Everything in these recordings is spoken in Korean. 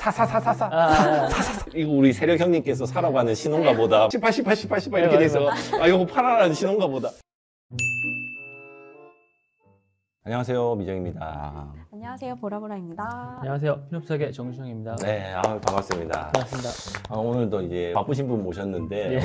사사사사사 사사사 이거 우리 세력 형님께서 사라고 하는 신호인가 보다. 18, 18, 18, 18 이렇게 돼 있어. 아 이거 팔아라는 신호인가 보다. 안녕하세요, 미정입니다. 안녕하세요, 보라보라입니다. 안녕하세요, 필업사계 정시영입니다. 네, 반갑습니다. 반갑습니다. 오늘도 이제 바쁘신 분 모셨는데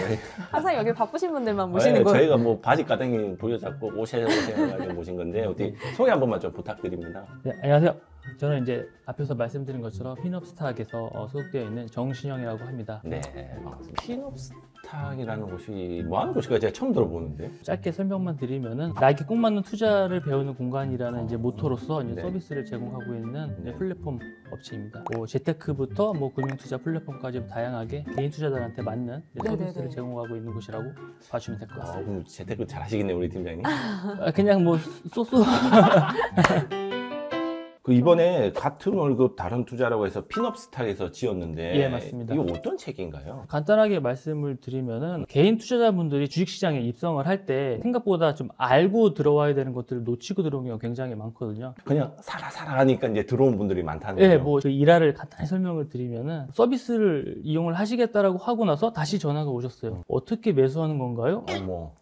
항상 여기 바쁘신 분들만 모시는 거예요. 저희가 뭐 바지 가랑이 부여잡고 오세요 해가지고 모신 건데 어떻게 소개 한 번만 좀 부탁드립니다. 네, 안녕하세요. 저는 이제 앞에서 말씀드린 것처럼 핀업스탁에서 소속되어 있는 정신영이라고 합니다. 네, 반갑습니다. 핀업스탁이라는 곳이 뭐 하는 곳일까 제가 처음 들어보는데. 짧게 설명만 드리면은 나에게 꼭 맞는 투자를 배우는 공간이라는 이제 모토로서 이제 네. 서비스를 제공하고 있는 네. 플랫폼 업체입니다. 뭐 재테크부터 뭐 금융투자 플랫폼까지 다양하게 개인 투자자들한테 맞는 이제 서비스를 네네네. 제공하고 있는 곳이라고 봐주면 될 것 같습니다. 그럼 재테크 잘 하시겠네 우리 팀장님. 그냥 뭐 쏘쏘. 그 이번에 같은 월급 다른 투자라고 해서 핀업스탁에서 지었는데 예, 맞습니다. 이거 어떤 책인가요? 간단하게 말씀을 드리면은 개인 투자자분들이 주식시장에 입성을 할 때 생각보다 좀 알고 들어와야 되는 것들을 놓치고 들어오는 경우가 굉장히 많거든요. 그냥 사라 하니까 이제 들어온 분들이 많다는 네, 거죠. 뭐 그 일화를 간단히 설명을 드리면은 서비스를 이용을 하시겠다라고 하고 나서 다시 전화가 오셨어요. 어떻게 매수하는 건가요? 어머.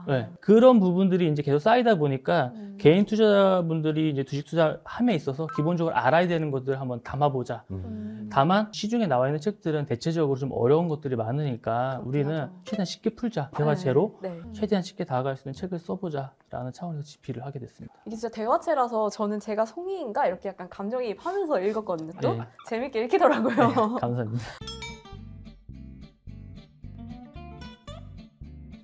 네, 그런 부분들이 이제 계속 쌓이다 보니까 개인 투자자분들이 이제 주식 투자함에 있어서 기본적으로 알아야 되는 것들을 한번 담아보자. 다만 시중에 나와 있는 책들은 대체적으로 좀 어려운 것들이 많으니까 우리는 맞아. 최대한 쉽게 풀자. 대화체로 네. 최대한 쉽게 다가갈 수 있는 책을 써보자라는 차원에서 집필을 하게 됐습니다. 이게 진짜 대화체라서 저는 제가 송이인가 이렇게 약간 감정이입하면서 읽었거든요. 또 네. 재밌게 읽히더라고요. 감사합니다.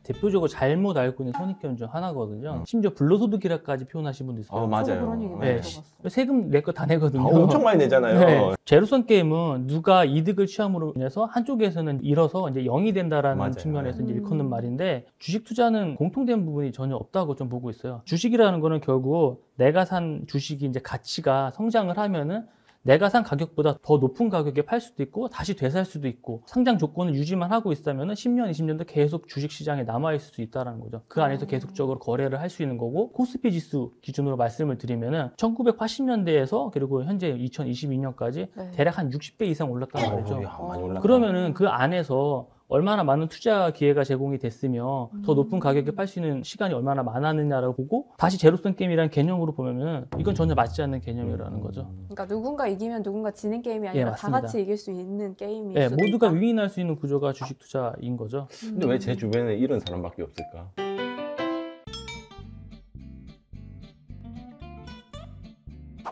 대표적으로 잘못 알고 있는 선입견 중 하나거든요. 심지어 불로소득이라까지 표현하신 분도 있어요. 맞아요. 저도 그런 얘기 많이 네. 들어봤어요. 세금 내 거 다 내거든요. 엄청 많이 내잖아요. 네. 제로섬 게임은 누가 이득을 취함으로 인해서 한쪽에서는 잃어서 이제 0이 된다라는 맞아요. 측면에서 이제 일컫는 말인데 주식 투자는 공통된 부분이 전혀 없다고 좀 보고 있어요. 주식이라는 거는 결국 내가 산 주식이 이제 가치가 성장을 하면은 내가 산 가격보다 더 높은 가격에 팔 수도 있고 다시 되살 수도 있고 상장 조건을 유지만 하고 있다면 10년, 20년도 계속 주식시장에 남아있을 수 있다는 거죠. 그 안에서 계속적으로 거래를 할 수 있는 거고 코스피 지수 기준으로 말씀을 드리면 1980년대에서 그리고 현재 2022년까지 네. 대략 한 60배 이상 올랐다는 거죠. 많이 올랐다. 그러면은 그 안에서 얼마나 많은 투자 기회가 제공이 됐으며 더 높은 가격에 팔 수 있는 시간이 얼마나 많았느냐라고 보고 다시 제로섬 게임이라는 개념으로 보면은 이건 전혀 맞지 않는 개념이라는 거죠. 그러니까 누군가 이기면 누군가 지는 게임이 예, 아니라 다 맞습니다. 같이 이길 수 있는 게임일 네, 수도 모두가 있다. 윈윈할 수 있는 구조가 주식 투자인 거죠. 근데 왜 제 주변에 이런 사람밖에 없을까?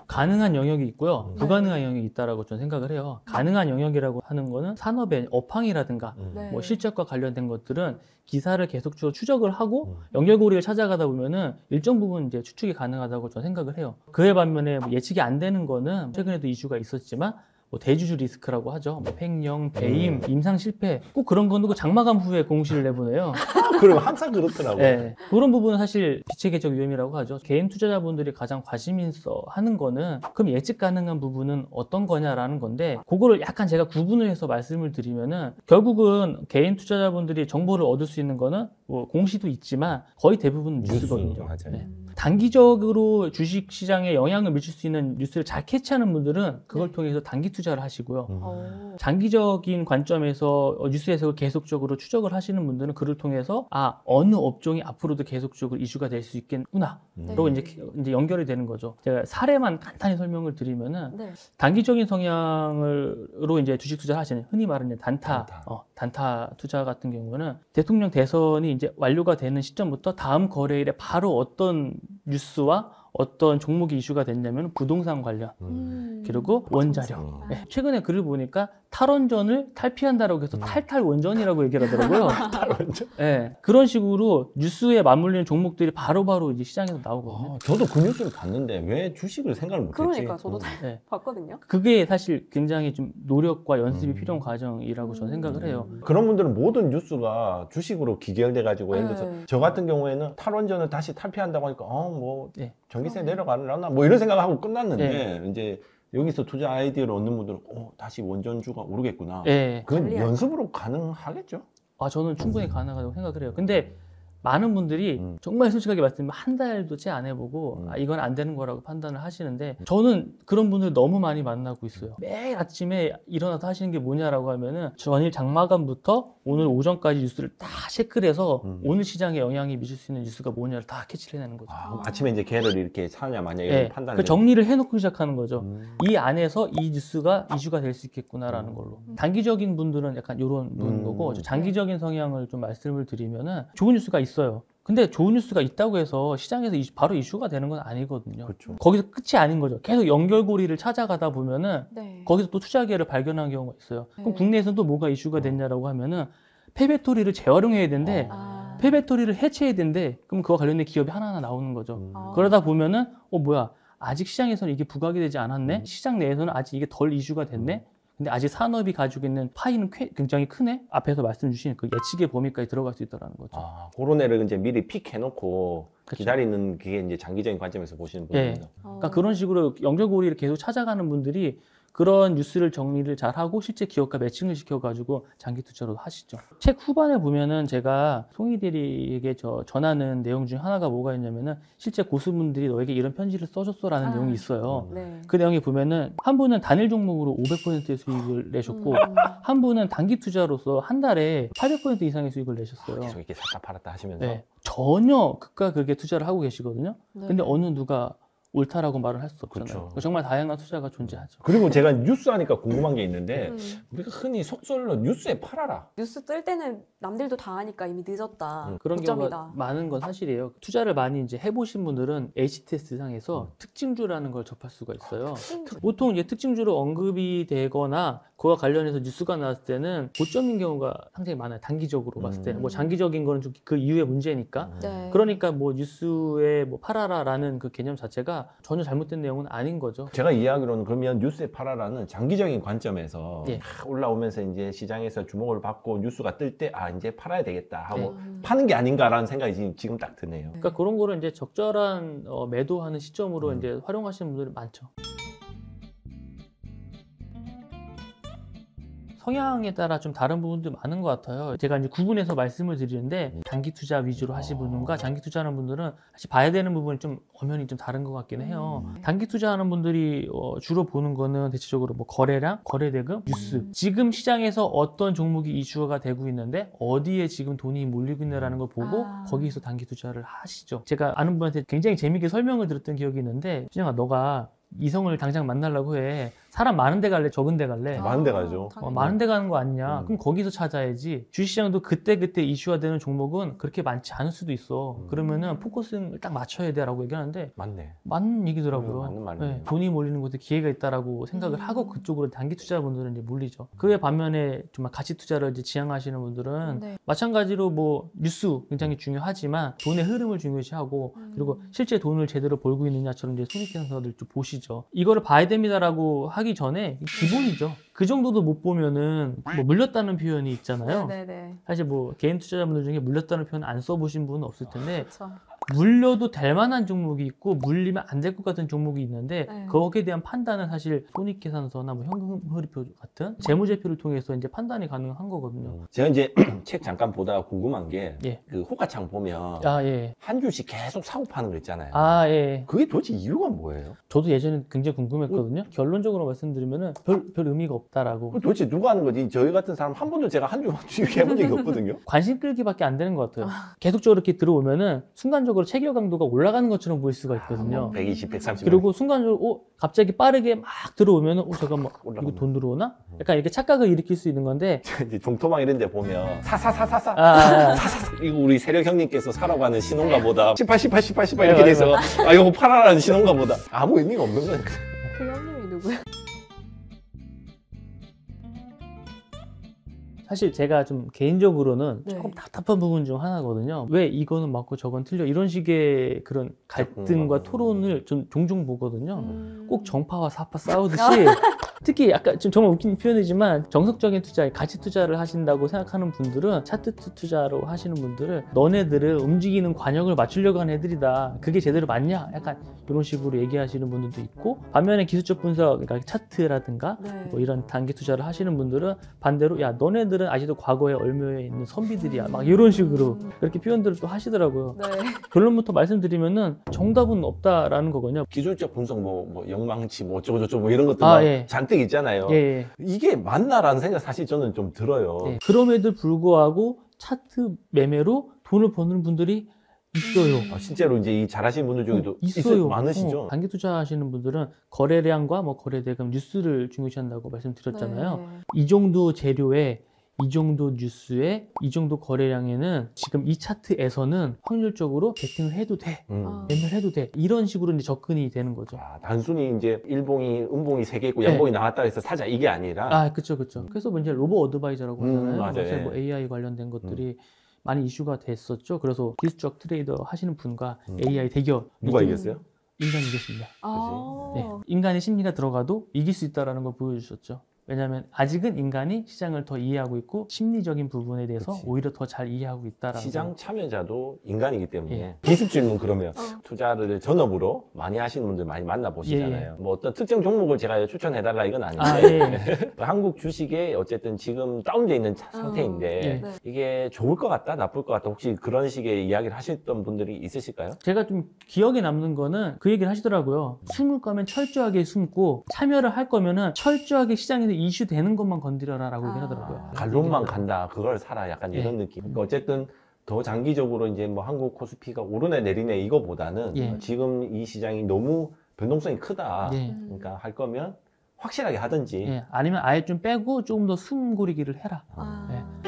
가능한 영역이 있고요. 네. 불가능한 영역이 있다라고 저는 생각을 해요. 가능한 영역이라고 하는 거는 산업의 업황이라든가 네. 뭐 실적과 관련된 것들은 기사를 계속적으로 추적을 하고 연결고리를 찾아가다 보면은 일정 부분 이제 추측이 가능하다고 저는 생각을 해요. 그에 반면에 뭐 예측이 안 되는 거는 최근에도 이슈가 있었지만 뭐 대주주 리스크라고 하죠. 뭐 횡령, 배임, 임상 실패 꼭 그런 건 장마감 후에 공시를 내보내요. 그럼 항상 그렇더라고요. 네, 그런 부분은 사실 비체계적 위험이라고 하죠. 개인 투자자분들이 가장 관심 있어 하는 거는 그럼 예측 가능한 부분은 어떤 거냐라는 건데 그거를 약간 제가 구분을 해서 말씀을 드리면은 결국은 개인 투자자분들이 정보를 얻을 수 있는 거는 뭐 공시도 있지만 거의 대부분 뉴스거든요. 맞아요. 네. 단기적으로 주식 시장에 영향을 미칠 수 있는 뉴스를 잘 캐치하는 분들은 그걸 통해서 단기 투자를 하시고요. 장기적인 관점에서 뉴스 해석을 계속적으로 추적을 하시는 분들은 그를 통해서 어느 업종이 앞으로도 계속적으로 이슈가 될 수 있겠구나. 라고 이제 연결이 되는 거죠. 제가 사례만 간단히 설명을 드리면은 네. 단기적인 성향으로 이제 주식 투자를 하시는 흔히 말하는 단타 투자 같은 경우는 대통령 대선이 이제 완료가 되는 시점부터 다음 거래일에 바로 어떤 뉴스와 어떤 종목이 이슈가 됐냐면 부동산 관련 그리고 원자력. 네, 최근에 글을 보니까 탈원전을 탈피한다라고 해서 탈탈원전이라고 얘기를 하더라고요. 탈원전? 네, 그런 식으로 뉴스에 맞물리는 종목들이 바로바로 이제 시장에서 나오거든요. 저도 그 뉴스를 봤는데 왜 주식을 생각을 못했지? 그러니까 저도 네. 봤거든요. 그게 사실 굉장히 좀 노력과 연습이 필요한 과정이라고 저는 생각을 해요. 그런 분들은 모든 뉴스가 주식으로 기결돼가지고 예를 들어서 네. 저 같은 경우에는 탈원전을 다시 탈피한다고 하니까 뭐 네. 전기세 그러네. 내려가려나 뭐 이런 생각하고 끝났는데 이제 여기서 투자 아이디어를 얻는 분들은 다시 원전주가 오르겠구나. 네. 그건 관리할 연습으로 가능하겠죠? 저는 충분히 가능하다고 생각을 해요. 근데 많은 분들이 음. 정말 솔직하게 말씀드리면 한 달도 채 안 해보고 아, 이건 안 되는 거라고 판단을 하시는데 저는 그런 분들 너무 많이 만나고 있어요. 매일 아침에 일어나서 하시는 게 뭐냐라고 하면은 전일 장마감부터 오늘 오전까지 뉴스를 다 체크를 해서 오늘 시장에 영향이 미칠 수 있는 뉴스가 뭐냐를 다 캐치를 해내는 거죠. 그럼 아침에 이제 걔를 이렇게 사냐 마냐 이런 네, 판단을 그 정리를 해놓고 시작하는 거죠. 음. 이 안에서 이 뉴스가 이슈가 될 수 있겠구나라는 걸로. 단기적인 분들은 약간 이런 분인 거고 장기적인 성향을 좀 말씀을 드리면은 좋은 뉴스가 있어요. 근데 좋은 뉴스가 있다고 해서 시장에서 바로 이슈가 되는 건 아니거든요. 그렇죠. 거기서 끝이 아닌 거죠. 계속 연결고리를 찾아가다 보면은 네. 거기서 또 투자 기회를 발견하는 경우가 있어요. 그럼 네. 국내에서는 또 뭐가 이슈가 됐냐라고 하면은 폐배터리를 재활용해야 되는데 아. 폐배터리를 해체해야 되는데 그럼 그와 관련된 기업이 하나하나 나오는 거죠. 아. 그러다 보면은 뭐야 아직 시장에서는 이게 부각이 되지 않았네. 시장 내에서는 아직 이게 덜 이슈가 됐네. 근데 아직 산업이 가지고 있는 파이는 굉장히 크네. 앞에서 말씀 주신 그 예측의 범위까지 들어갈 수 있다는 거죠. 아, 그런 애를 이제 미리 픽해놓고 그쵸. 기다리는 그게 이제 장기적인 관점에서 보시는 예. 분들이죠. 그러니까 그런 식으로 연결고리를 계속 찾아가는 분들이 그런 뉴스를 정리를 잘 하고 실제 기업과 매칭을 시켜가지고 장기 투자로 하시죠. 책 후반에 보면은 제가 송이 대리에게 전하는 내용 중 하나가 뭐가 있냐면은 실제 고수분들이 너에게 이런 편지를 써줬어라는 내용이 있어요. 네. 그 내용에 보면은 한 분은 단일 종목으로 500%의 수익을 내셨고 한 분은 단기 투자로서 한 달에 800% 이상의 수익을 내셨어요. 계속 이렇게 샀다 팔았다 하시면서 네. 전혀 극과 극의 투자를 하고 계시거든요. 네. 근데 어느 누가 옳다라고 말을 할 수 없잖아요. 그렇죠. 정말 다양한 투자가 존재하죠. 그리고 제가 뉴스 하니까 궁금한 게 있는데 음. 우리가 흔히 속설로 뉴스에 팔아라. 뉴스 뜰 때는 남들도 다 하니까 이미 늦었다. 그런 고점이다. 경우가 많은 건 사실이에요. 투자를 많이 이제 해보신 분들은 HTS상에서 특징주라는 걸 접할 수가 있어요. 보통 이제 특징주로 언급이 되거나 그와 관련해서 뉴스가 나왔을 때는 고점인 경우가 상당히 많아요. 단기적으로 봤을 때는. 뭐 장기적인 거는 좀 그 이후의 문제니까. 네. 그러니까 뭐 뉴스에 뭐 팔아라라는 그 개념 자체가 전혀 잘못된 내용은 아닌 거죠. 제가 이해하기로는 그러면 뉴스에 팔아라는 장기적인 관점에서 예. 막 올라오면서 이제 시장에서 주목을 받고 뉴스가 뜰 때 아 이제 팔아야 되겠다 하고 네. 파는 게 아닌가라는 생각이 지금 딱 드네요. 그러니까 그런 거를 이제 적절한 매도하는 시점으로 이제 활용하시는 분들이 많죠. 성향에 따라 좀 다른 부분도 많은 것 같아요. 제가 이제 구분해서 말씀을 드리는데 단기 투자 위주로 하시는 분과 장기 투자하는 분들은 사실 봐야 되는 부분이 좀 엄연히 좀 다른 것 같긴 해요. 단기 투자하는 분들이 주로 보는 거는 대체적으로 뭐 거래량, 거래대금, 뉴스. 지금 시장에서 어떤 종목이 이슈가 되고 있는데 어디에 지금 돈이 몰리고 있느라는 걸 보고 거기서 단기 투자를 하시죠. 제가 아는 분한테 굉장히 재밌게 설명을 들었던 기억이 있는데 준영아 너가 이성을 당장 만나려고 해. 사람 많은 데 갈래? 적은 데 갈래? 많은 데 가죠. 많은 데 가는 거 아니냐? 그럼 거기서 찾아야지. 주식시장도 그때그때 이슈화 되는 종목은 그렇게 많지 않을 수도 있어. 그러면은 포커스를 딱 맞춰야 돼 라고 얘기하는데 맞네. 맞는 얘기더라고요. 맞는 말이네요. 네, 돈이 몰리는 곳에 기회가 있다라고 생각을 하고 그쪽으로 단기 투자분들은 이제 몰리죠. 그에 반면에 정말 가치 투자를 이제 지향하시는 분들은 네. 마찬가지로 뭐 뉴스 굉장히 중요하지만 돈의 흐름을 중요시하고 그리고 실제 돈을 제대로 벌고 있느냐처럼 이제 손익계산서를 좀 보시죠. 이거를 봐야 됩니다라고 하기 전에 기본이죠. 그 정도도 못 보면은 뭐 물렸다는 표현이 있잖아요. 네네. 사실 뭐 개인 투자자분들 중에 물렸다는 표현 안 써보신 분은 없을 텐데 그렇죠. 물려도 될 만한 종목이 있고 물리면 안 될 것 같은 종목이 있는데 네. 거기에 대한 판단은 사실 손익계산서나 뭐 현금흐름표 같은 재무제표를 통해서 이제 판단이 가능한 거거든요. 제가 이제 책 잠깐 보다가 궁금한 게 예. 그 호가창 보면 아 예. 한 주씩 계속 사고 파는 거 있잖아요. 아 예. 그게 도대체 이유가 뭐예요? 저도 예전에 굉장히 궁금했거든요. 결론적으로 말씀드리면은 별 의미가 없다라고. 그걸 도대체 누가 하는 거지? 저희 같은 사람 한 번도 제가 한 주 이렇게 해본 적이 없거든요. 관심 끌기밖에 안 되는 것 같아요. 계속적으로 이렇게 들어오면은 순간적으로 체결 강도가 올라가는 것처럼 보일 수가 있거든요. 120, 130. 그리고 순간적으로 갑자기 빠르게 막 들어오면은 잠깐만 이거 올라가네. 돈 들어오나? 약간 이렇게 착각을 일으킬 수 있는 건데 이제 종토방 이런 데 보면 사사사사사 아, 이거 우리 세력 형님께서 사라고 하는 신호인가 보다 18, 18, 18, 18 네, 이렇게 돼 맞아요. 있어. 아 이거 팔아라는 신호인가 보다. 아무 의미가 없는 거야. 그 형님이 누구야? 사실 제가 좀 개인적으로는 네. 조금 답답한 부분 중 하나거든요. 왜 이거는 맞고 저건 틀려 이런 식의 그런 갈등과 토론을 좀 종종 보거든요. 꼭 정파와 사파 싸우듯이 특히 약간 좀 정말 웃긴 표현이지만 정석적인 투자, 가치 투자를 하신다고 생각하는 분들은 차트 투자로 하시는 분들은 너네들을 움직이는 관역을 맞추려고 하는 애들이다. 그게 제대로 맞냐? 약간 이런 식으로 얘기하시는 분들도 있고 반면에 기술적 분석, 그러니까 차트라든가 네. 뭐 이런 단기 투자를 하시는 분들은 반대로 야 너네들은 아직도 과거에 얽매여 있는 선비들이야. 막 이런 식으로 그렇게 표현들을 또 하시더라고요. 네. 결론부터 말씀드리면은 정답은 없다라는 거거든요. 기술적 분석 뭐 영망치 뭐 어쩌고저쩌고 뭐 이런 것들 막 예. 잔뜩 있잖아요. 예, 예. 이게 맞나라는 생각 사실 저는 좀 들어요. 예. 그럼에도 불구하고 차트 매매로 돈을 버는 분들이 있어요. 실제로 이제 이 잘하시는 분들 중에도 있어요. 많으시죠. 단기 투자하시는 분들은 거래량과 뭐 거래 대금 뉴스를 중요시한다고 말씀드렸잖아요. 네. 이 정도 재료에 이 정도 뉴스에 이 정도 거래량에는 지금 이 차트에서는 확률적으로 베팅을 해도 돼. 매매를 해도 돼. 이런 식으로 이제 접근이 되는 거죠. 단순히 이제 일봉이, 음봉이 3개 있고 양봉이 나왔다 해서 사자 이게 아니라 아, 그쵸. 그래서 뭐 이제 로보 어드바이저라고 하잖아요. 맞아요. 요새 뭐 AI 관련된 것들이 많이 이슈가 됐었죠. 그래서 기술적 트레이더 하시는 분과 AI 대결. 누가 이겼어요? 인간이 이겼습니다. 아. 네. 인간의 심리가 들어가도 이길 수 있다는 걸 보여주셨죠. 왜냐하면 아직은 인간이 시장을 더 이해하고 있고 심리적인 부분에 대해서 그치. 오히려 더 잘 이해하고 있다라는 시장 참여자도 인간이기 때문에 예. 기습 질문 그러면 투자를 전업으로 많이 하시는 분들 많이 만나보시잖아요. 뭐 어떤 특정 종목을 제가 추천해달라 이건 아닌데 아, 예. 한국 주식에 어쨌든 지금 다운돼 있는 상태인데 예. 네. 이게 좋을 것 같다 나쁠 것 같다 혹시 그런 식의 이야기를 하셨던 분들이 있으실까요? 제가 좀 기억에 남는 거는 그 얘기를 하시더라고요. 숨을 거면 철저하게 숨고 참여를 할 거면은 철저하게 시장에서 이슈 되는 것만 건드려라라고 얘기하더라고요. 갈론만 간다 그걸 사라 약간 예. 이런 느낌. 그러니까 어쨌든 더 장기적으로 이제 뭐 한국 코스피가 오르네 내리네 이거보다는 예. 지금 이 시장이 너무 변동성이 크다. 예. 그러니까 할 거면 확실하게 하든지. 예. 아니면 아예 좀 빼고 조금 더 숨고르기를 해라. 아. 예.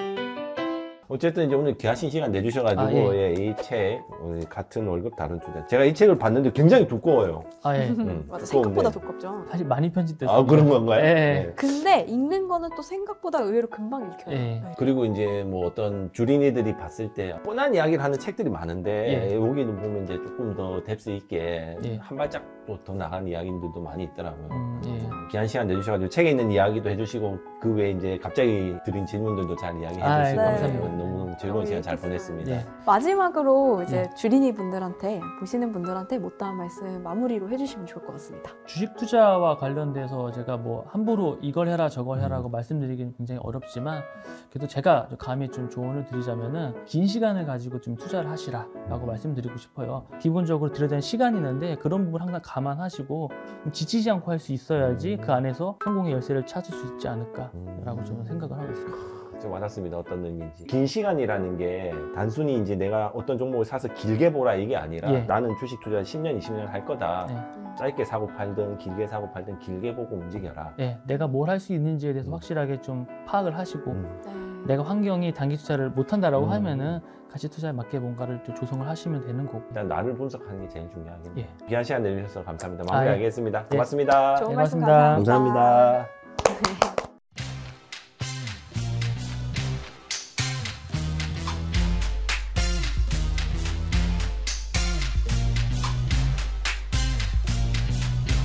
어쨌든 이제 오늘 귀하신 시간 내주셔가지고 아, 예. 예, 이 책 같은 월급 다른 투자. 제가 이 책을 봤는데 굉장히 두꺼워요. 아, 예. 맞아, 두꺼운데. 생각보다 두껍죠. 사실 많이 편집됐어요. 아 그런 건가요? 예. 네. 근데 읽는 거는 또 생각보다 의외로 금방 읽혀요. 예. 네. 그리고 이제 뭐 어떤 주린이들이 봤을 때 뻔한 이야기를 하는 책들이 많은데 예. 여기는 보면 이제 조금 더 뎁스 있게 예. 한 발짝 또 더 나간 이야기들도 많이 있더라고요. 예. 귀한 시간 내주셔가지고 책에 있는 이야기도 해주시고 그 외에 이제 갑자기 드린 질문들도 잘 이야기해 아, 주시고 네. 감사합니다. 너무너무 즐거운 시간 잘 보냈습니다. 예. 마지막으로 이제 주린이 분들한테 보시는 분들한테 못다한 말씀 마무리로 해주시면 좋을 것 같습니다. 주식 투자와 관련돼서 제가 뭐 함부로 이걸 해라 저걸 해라고 말씀드리기는 굉장히 어렵지만 그래도 제가 감히 좀 조언을 드리자면은 긴 시간을 가지고 좀 투자를 하시라라고 말씀드리고 싶어요. 기본적으로 들여야 되는 시간이 있는데 그런 부분 항상 감안하시고 지치지 않고 할 수 있어야지 그 안에서 성공의 열쇠를 찾을 수 있지 않을까라고 저는 생각을 하고 있습니다. 좀 와닿습니다. 어떤 의미인지. 긴 시간이라는 게 단순히 이제 내가 어떤 종목을 사서 길게 보라 이게 아니라 예. 나는 주식 투자 10년, 20년 할 거다. 네. 짧게 사고 팔든 길게 사고 팔든 길게 보고 움직여라. 네, 내가 뭘 할 수 있는지에 대해서 확실하게 좀 파악을 하시고 네. 내가 환경이 단기 투자를 못한다라고 음. 하면은 가치 투자에 맞게 뭔가를 좀 조성을 하시면 되는 거고. 일단 나를 분석하는 게 제일 중요하겠네요. 예. 귀한 시간 내주셔서 감사합니다. 아, 예. 마무리하겠습니다. 고맙습니다. 좋은 네, 말씀 고맙습니다. 감사합니다. 감사합니다.